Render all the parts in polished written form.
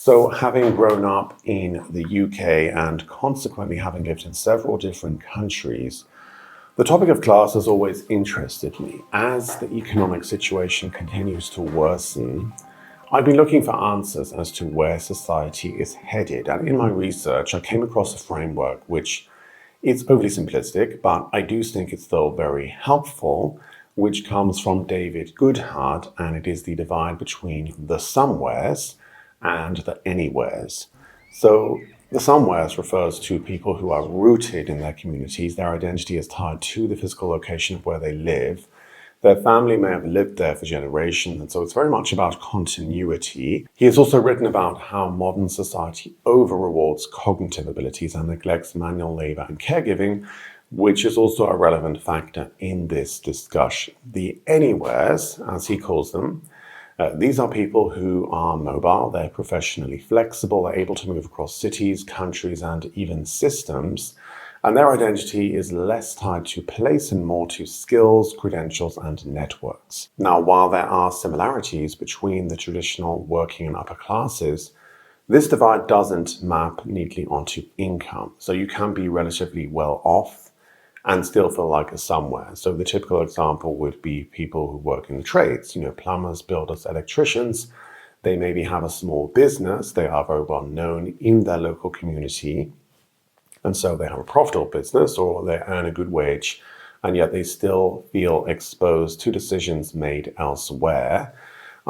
So having grown up in the UK and consequently having lived in several different countries, the topic of class has always interested me. As the economic situation continues to worsen, I've been looking for answers as to where society is headed. And in my research, I came across a framework which is overly simplistic, but I do think it's still very helpful, which comes from David Goodhart, and it is the divide between the somewheres and the anywheres. So the somewheres refers to people who are rooted in their communities. Their identity is tied to the physical location of where they live. Their family may have lived there for generations, and so it's very much about continuity. He has also written about how modern society over-rewards cognitive abilities and neglects manual labor and caregiving, which is also a relevant factor in this discussion. The anywheres, as he calls them, these are people who are mobile, they're professionally flexible, they're able to move across cities, countries, and even systems, and their identity is less tied to place and more to skills, credentials, and networks. Now, while there are similarities between the traditional working and upper classes, this divide doesn't map neatly onto income. So you can be relatively well off and still feel like a somewhere. So the typical example would be people who work in the trades, plumbers, builders, electricians. They maybe have a small business. They are very well known in their local community. And so they have a profitable business or they earn a good wage, and yet they still feel exposed to decisions made elsewhere.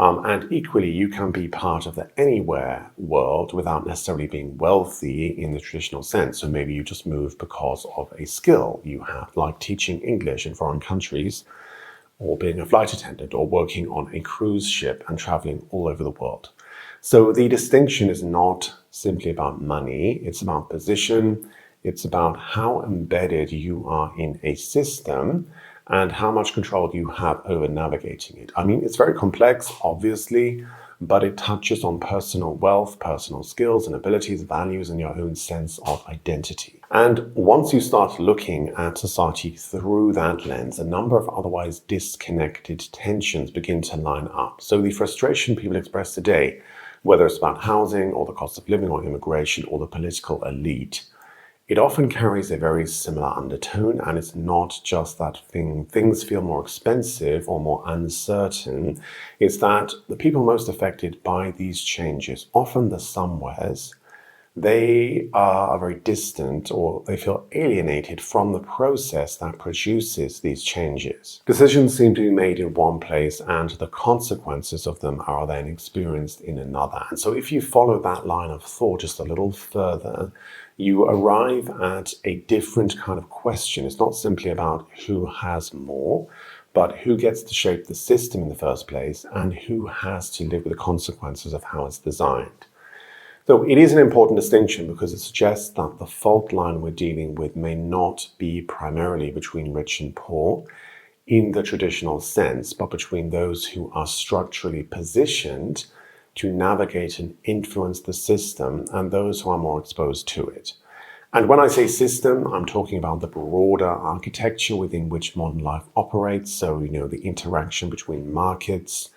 And equally, you can be part of the anywhere world without necessarily being wealthy in the traditional sense. So maybe you just move because of a skill you have, like teaching English in foreign countries, or being a flight attendant, or working on a cruise ship and traveling all over the world. So the distinction is not simply about money, it's about position, it's about how embedded you are in a system and how much control you have over navigating it. I mean, it's very complex, obviously, but it touches on personal wealth, personal skills and abilities, values, and your own sense of identity. And once you start looking at society through that lens, a number of otherwise disconnected tensions begin to line up. So the frustration people express today, whether it's about housing or the cost of living or immigration or the political elite, it often carries a very similar undertone, and it's not just that things feel more expensive or more uncertain. It's that the people most affected by these changes, often the somewheres, they are very distant or they feel alienated from the process that produces these changes. Decisions seem to be made in one place and the consequences of them are then experienced in another. And so if you follow that line of thought just a little further, you arrive at a different kind of question. It's not simply about who has more, but who gets to shape the system in the first place and who has to live with the consequences of how it's designed. So it is an important distinction because it suggests that the fault line we're dealing with may not be primarily between rich and poor in the traditional sense, but between those who are structurally positioned to navigate and influence the system and those who are more exposed to it. And when I say system, I'm talking about the broader architecture within which modern life operates. So, the interaction between markets,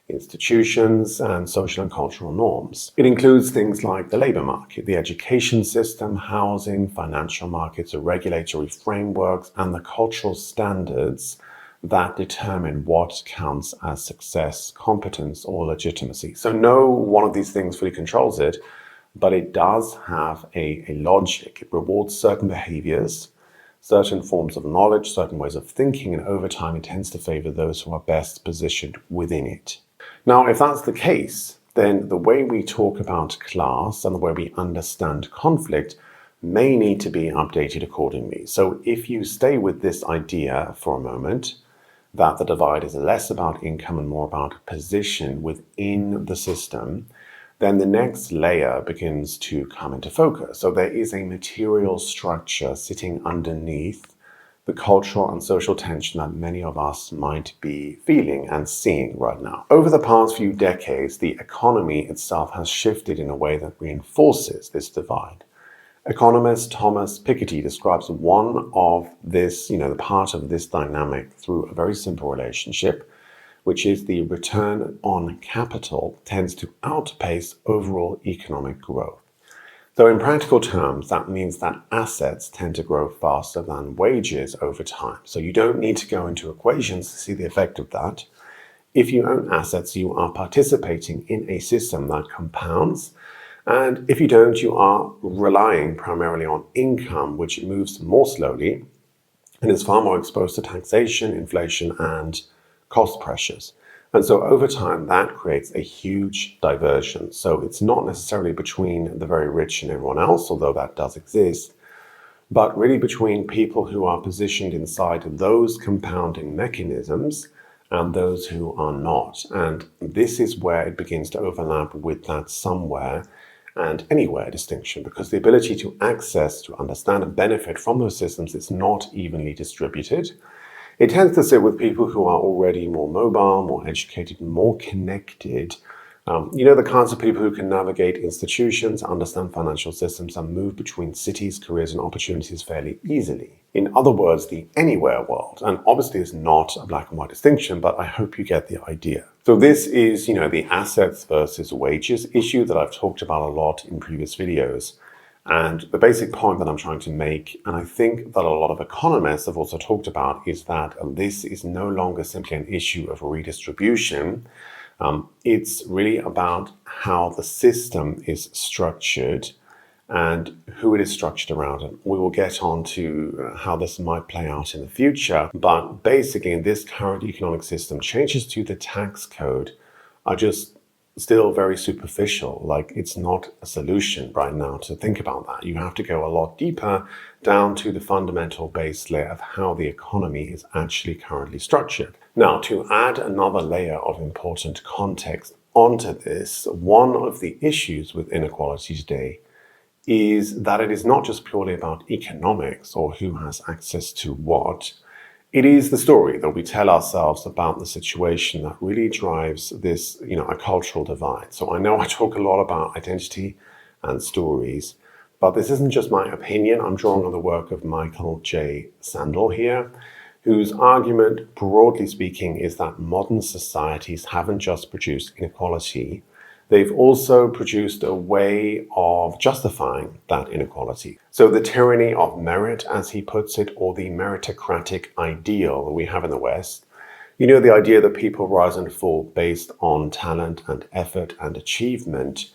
institutions, and social and cultural norms. It includes things like the labor market, the education system, housing, financial markets, the regulatory frameworks, and the cultural standards that determine what counts as success, competence, or legitimacy. So no one of these things fully controls it, but it does have a logic. It rewards certain behaviors, certain forms of knowledge, certain ways of thinking, and over time it tends to favor those who are best positioned within it. Now, if that's the case, then the way we talk about class and the way we understand conflict may need to be updated accordingly. So if you stay with this idea for a moment, that the divide is less about income and more about position within the system, then the next layer begins to come into focus. So there is a material structure sitting underneath the cultural and social tension that many of us might be feeling and seeing right now. Over the past few decades, the economy itself has shifted in a way that reinforces this divide. Economist Thomas Piketty describes one of this, the part of this dynamic through a very simple relationship, which is the return on capital tends to outpace overall economic growth. So in practical terms, that means that assets tend to grow faster than wages over time. So you don't need to go into equations to see the effect of that. If you own assets, you are participating in a system that compounds. And if you don't, you are relying primarily on income, which moves more slowly and is far more exposed to taxation, inflation, and cost pressures. And so over time, that creates a huge diversion. So it's not necessarily between the very rich and everyone else, although that does exist, but really between people who are positioned inside those compounding mechanisms and those who are not. And this is where it begins to overlap with that somewhere and anywhere distinction, because the ability to access, to understand and benefit from those systems is not evenly distributed. It tends to sit with people who are already more mobile, more educated, more connected. The kinds of people who can navigate institutions, understand financial systems, and move between cities, careers, and opportunities fairly easily. In other words, the anywhere world. And obviously it's not a black and white distinction, but I hope you get the idea. So this is, the assets versus wages issue that I've talked about a lot in previous videos. And the basic point that I'm trying to make, and I think that a lot of economists have also talked about, is that this is no longer simply an issue of redistribution. It's really about how the system is structured and who it is structured around. And we will get on to how this might play out in the future. But basically, in this current economic system, changes to the tax code are just still very superficial. Like, it's not a solution right now to think about that. You have to go a lot deeper down to the fundamental base layer of how the economy is actually currently structured. Now, to add another layer of important context onto this, one of the issues with inequality today is that it is not just purely about economics or who has access to what. It is the story that we tell ourselves about the situation that really drives this, a cultural divide. So I know I talk a lot about identity and stories, but this isn't just my opinion. I'm drawing on the work of Michael J. Sandel here, whose argument, broadly speaking, is that modern societies haven't just produced inequality, they've also produced a way of justifying that inequality. So the tyranny of merit, as he puts it, or the meritocratic ideal that we have in the West, the idea that people rise and fall based on talent and effort and achievement,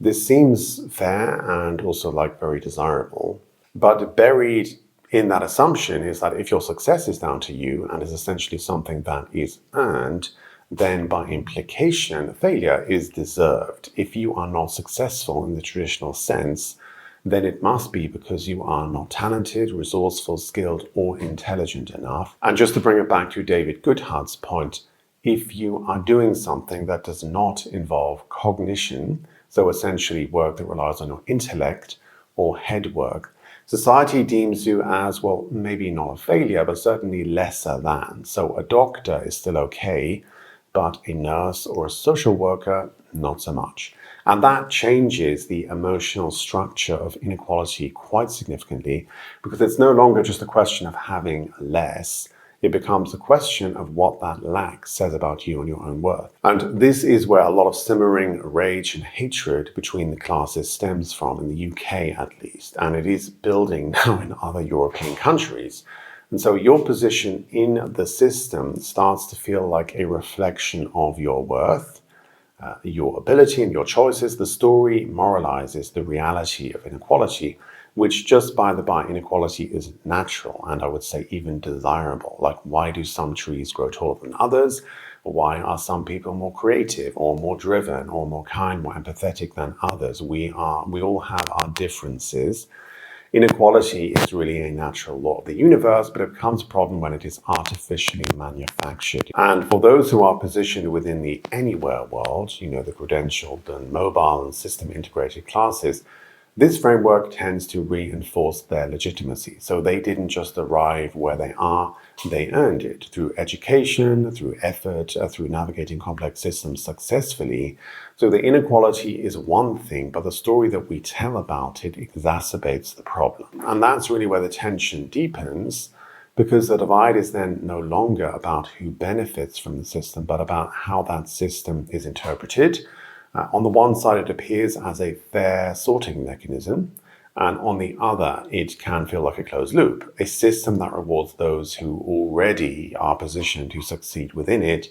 this seems fair and also very desirable. But buried in that assumption is that if your success is down to you and is essentially something that is earned, then by implication, failure is deserved. If you are not successful in the traditional sense, then it must be because you are not talented, resourceful, skilled, or intelligent enough. And just to bring it back to David Goodhart's point, if you are doing something that does not involve cognition, so essentially work that relies on your intellect or head work, society deems you as, well, maybe not a failure, but certainly lesser than. So a doctor is still okay, but a nurse or a social worker, not so much. And that changes the emotional structure of inequality quite significantly, because it's no longer just a question of having less. It becomes a question of what that lack says about you and your own worth. And this is where a lot of simmering rage and hatred between the classes stems from, in the UK at least. And it is building now in other European countries. And so your position in the system starts to feel like a reflection of your worth, your ability and your choices. The story moralizes the reality of inequality, which, just by the by, inequality is natural and I would say even desirable. Like, why do some trees grow taller than others? Why are some people more creative or more driven or more kind, more empathetic than others? We all have our differences. Inequality is really a natural law of the universe, but it becomes a problem when it is artificially manufactured. And for those who are positioned within the anywhere world, the credentialed and mobile and system integrated classes, this framework tends to reinforce their legitimacy. So they didn't just arrive where they are, they earned it through education, through effort, through navigating complex systems successfully. So the inequality is one thing, but the story that we tell about it exacerbates the problem. And that's really where the tension deepens, because the divide is then no longer about who benefits from the system, but about how that system is interpreted. On the one side, it appears as a fair sorting mechanism, and on the other, it can feel like a closed loop, a system that rewards those who already are positioned to succeed within it,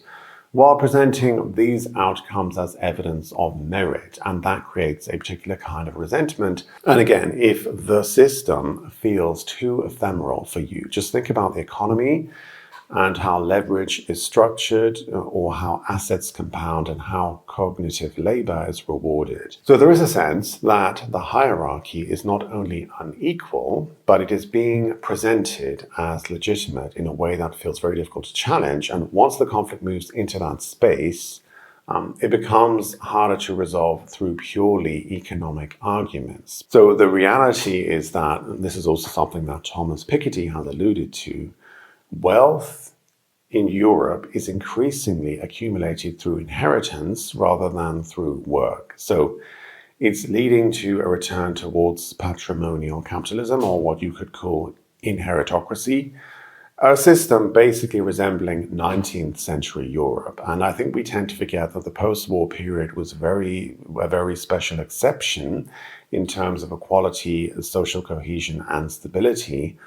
while presenting these outcomes as evidence of merit, and that creates a particular kind of resentment. And again, if the system feels too ephemeral for you, just think about the economy and how leverage is structured, or how assets compound and how cognitive labor is rewarded. So there is a sense that the hierarchy is not only unequal, but it is being presented as legitimate in a way that feels very difficult to challenge. And once the conflict moves into that space, it becomes harder to resolve through purely economic arguments. So the reality is that, and this is also something that Thomas Piketty has alluded to, wealth in Europe is increasingly accumulated through inheritance rather than through work. So it's leading to a return towards patrimonial capitalism, or what you could call inheritocracy, a system basically resembling 19th century Europe. And I think we tend to forget that the post-war period was a very special exception in terms of equality, social cohesion, and stability.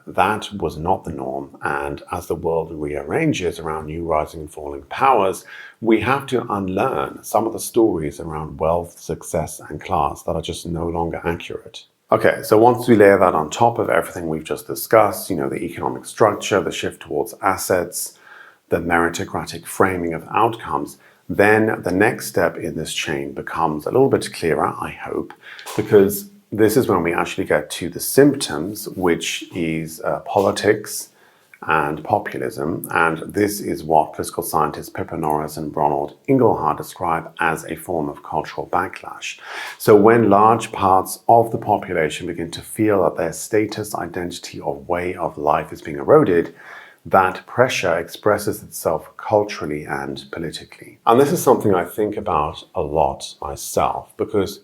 That was not the norm, and as the world rearranges around new rising and falling powers, we have to unlearn some of the stories around wealth, success, and class that are just no longer accurate. Okay, so once we layer that on top of everything we've just discussed, the economic structure, the shift towards assets, the meritocratic framing of outcomes, then the next step in this chain becomes a little bit clearer, I hope, because this is when we actually get to the symptoms, which is politics and populism. And this is what political scientists Pippa Norris and Ronald Inglehart describe as a form of cultural backlash. So when large parts of the population begin to feel that their status, identity, or way of life is being eroded, that pressure expresses itself culturally and politically. And this is something I think about a lot myself, because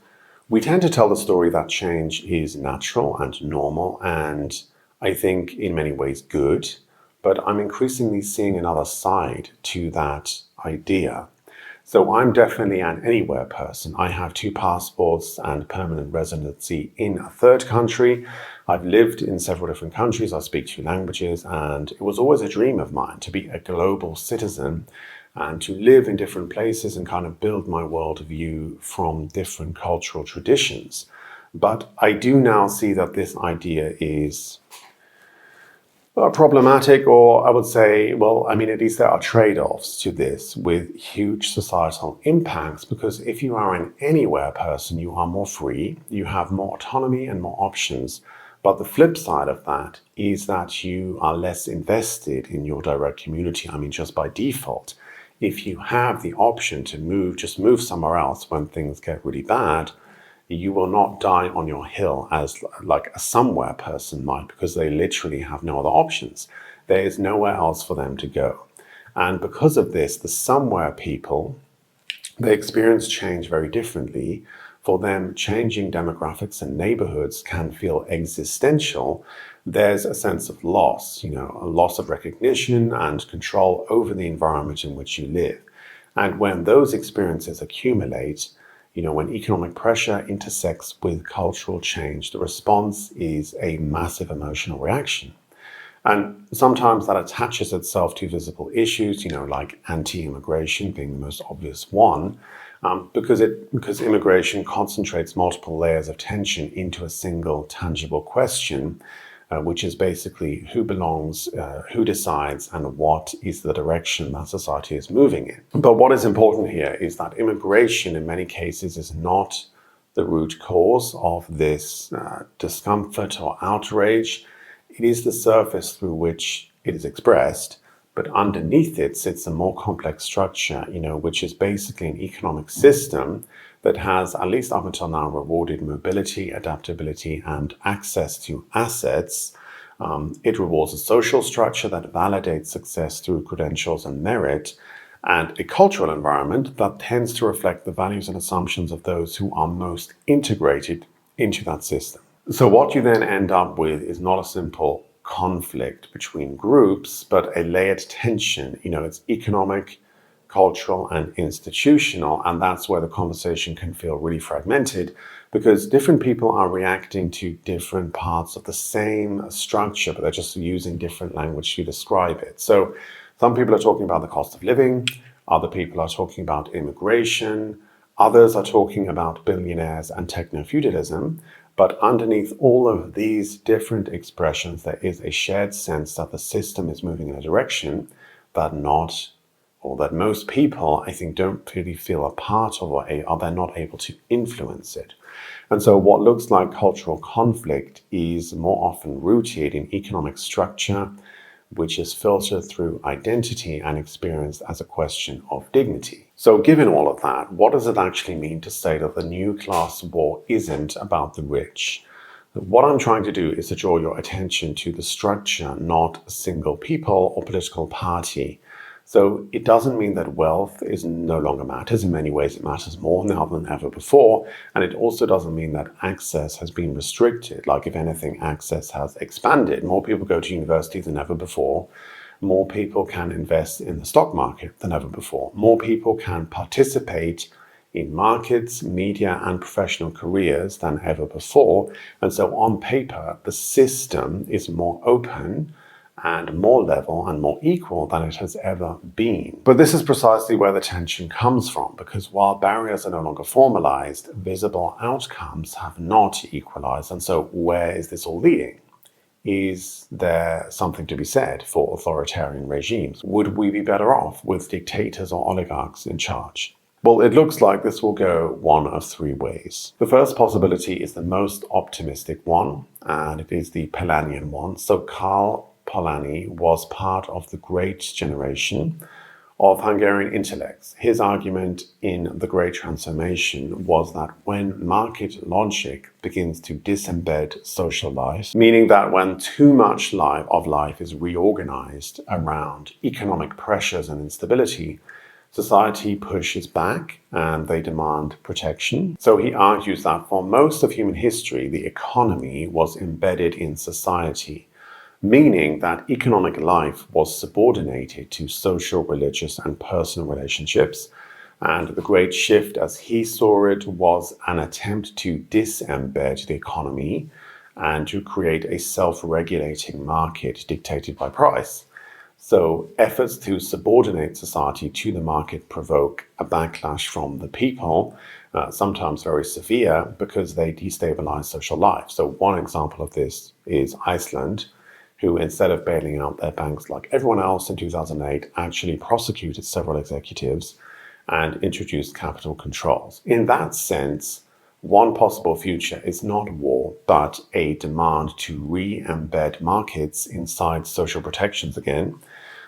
we tend to tell the story that change is natural and normal, and I think in many ways good, but I'm increasingly seeing another side to that idea. So I'm definitely an anywhere person. I have 2 passports and permanent residency in a 3rd country. I've lived in several different countries. I speak 2 languages, and it was always a dream of mine to be a global citizen and to live in different places and kind of build my worldview from different cultural traditions. But I do now see that this idea is problematic, or I would say, at least there are trade-offs to this with huge societal impacts, because if you are an anywhere person, you are more free, you have more autonomy and more options. But the flip side of that is that you are less invested in your direct community. Just by default. If you have the option to move somewhere else when things get really bad, you will not die on your hill as like a somewhere person might, because they literally have no other options. There is nowhere else for them to go. And because of this, the somewhere people, they experience change very differently. For them, changing demographics and neighborhoods can feel existential. There's a sense of loss, a loss of recognition and control over the environment in which you live. And when those experiences accumulate, when economic pressure intersects with cultural change, the response is a massive emotional reaction. And sometimes that attaches itself to visible issues, like anti-immigration being the most obvious one, because immigration concentrates multiple layers of tension into a single tangible question, which is basically who belongs, who decides, and what is the direction that society is moving in. But what is important here is that immigration in many cases is not the root cause of this discomfort or outrage. It is the surface through which it is expressed, but underneath it sits a more complex structure, which is basically an economic system that has, at least up until now, rewarded mobility, adaptability, and access to assets. It rewards a social structure that validates success through credentials and merit, and a cultural environment that tends to reflect the values and assumptions of those who are most integrated into that system. So what you then end up with is not a simple conflict between groups, but a layered tension. It's economic, cultural, and institutional, and that's where the conversation can feel really fragmented because different people are reacting to different parts of the same structure, but they're just using different language to describe it. So some people are talking about the cost of living, other people are talking about immigration, others are talking about billionaires and techno-feudalism. But underneath all of these different expressions, there is a shared sense that the system is moving in a direction that most people, I think, don't really feel a part of, or they're not able to influence it. And so what looks like cultural conflict is more often rooted in economic structure, which is filtered through identity and experienced as a question of dignity. So given all of that, what does it actually mean to say that the new class war isn't about the rich? What I'm trying to do is to draw your attention to the structure, not a single people or political party. So it doesn't mean that wealth no longer matters. In many ways, it matters more now than ever before. And it also doesn't mean that access has been restricted. Like, if anything, access has expanded. More people go to university than ever before. More people can invest in the stock market than ever before. More people can participate in markets, media, and professional careers than ever before. And so on paper, the system is more open and more level and more equal than it has ever been. But this is precisely where the tension comes from, because while barriers are no longer formalized, visible outcomes have not equalized. And so where is this all leading? Is there something to be said for authoritarian regimes? Would we be better off with dictators or oligarchs in charge? Well, it looks like this will go one of three ways. The first possibility is the most optimistic one, and it is the Polanyian one. So Karl Polanyi was part of the great generation of Hungarian intellects. His argument in The Great Transformation was that when market logic begins to disembed social life, meaning that when too much of life is reorganized around economic pressures and instability, society pushes back and they demand protection. So he argues that for most of human history, the economy was embedded in society, meaning that economic life was subordinated to social, religious, and personal relationships. And the great shift, as he saw it, was an attempt to disembed the economy and to create a self-regulating market dictated by price. So efforts to subordinate society to the market provoke a backlash from the people, sometimes very severe, because they destabilize social life. So one example of this is Iceland, who, instead of bailing out their banks like everyone else in 2008, actually prosecuted several executives and introduced capital controls. In that sense, one possible future is not war, but a demand to re-embed markets inside social protections again.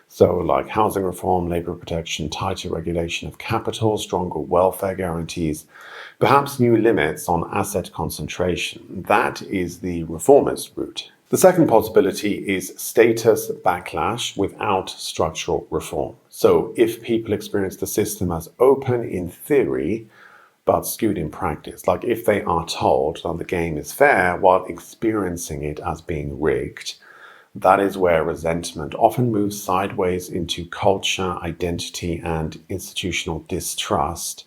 So like housing reform, labor protection, tighter regulation of capital, stronger welfare guarantees, perhaps new limits on asset concentration. That is the reformist route. The second possibility is status backlash without structural reform. So if people experience the system as open in theory, but skewed in practice, like if they are told that the game is fair while experiencing it as being rigged, that is where resentment often moves sideways into culture, identity, and institutional distrust,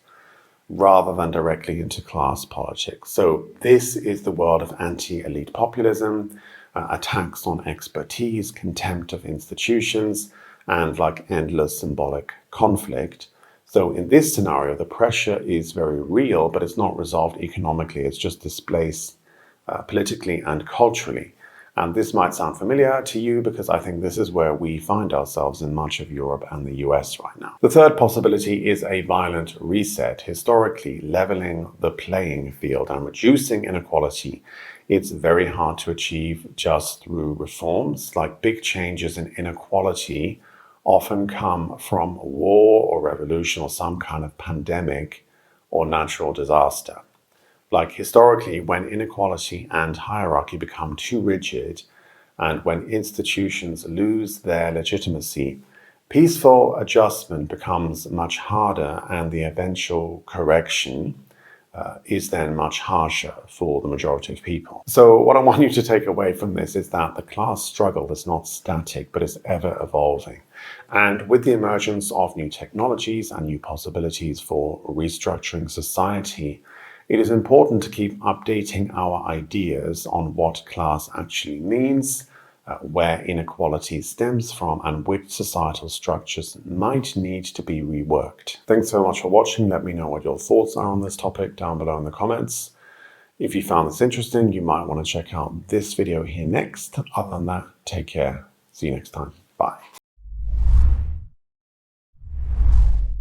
rather than directly into class politics. So this is the world of anti-elite populism, attacks on expertise, contempt of institutions, and like endless symbolic conflict. So in this scenario, the pressure is very real, but it's not resolved economically. It's just displaced politically and culturally. And this might sound familiar to you because I think this is where we find ourselves in much of Europe and the US right now. The third possibility is a violent reset, historically leveling the playing field and reducing inequality. It's very hard to achieve just through reforms. Like big changes in inequality often come from war or revolution or some kind of pandemic or natural disaster. Like historically, when inequality and hierarchy become too rigid and when institutions lose their legitimacy, peaceful adjustment becomes much harder and the eventual correction is then much harsher for the majority of people. So what I want you to take away from this is that the class struggle is not static, but is ever evolving. And with the emergence of new technologies and new possibilities for restructuring society, it is important to keep updating our ideas on what class actually means, where inequality stems from, and which societal structures might need to be reworked. Thanks so much for watching. Let me know what your thoughts are on this topic down below in the comments. If you found this interesting, you might want to check out this video here next. Other than that, take care. See you next time. Bye.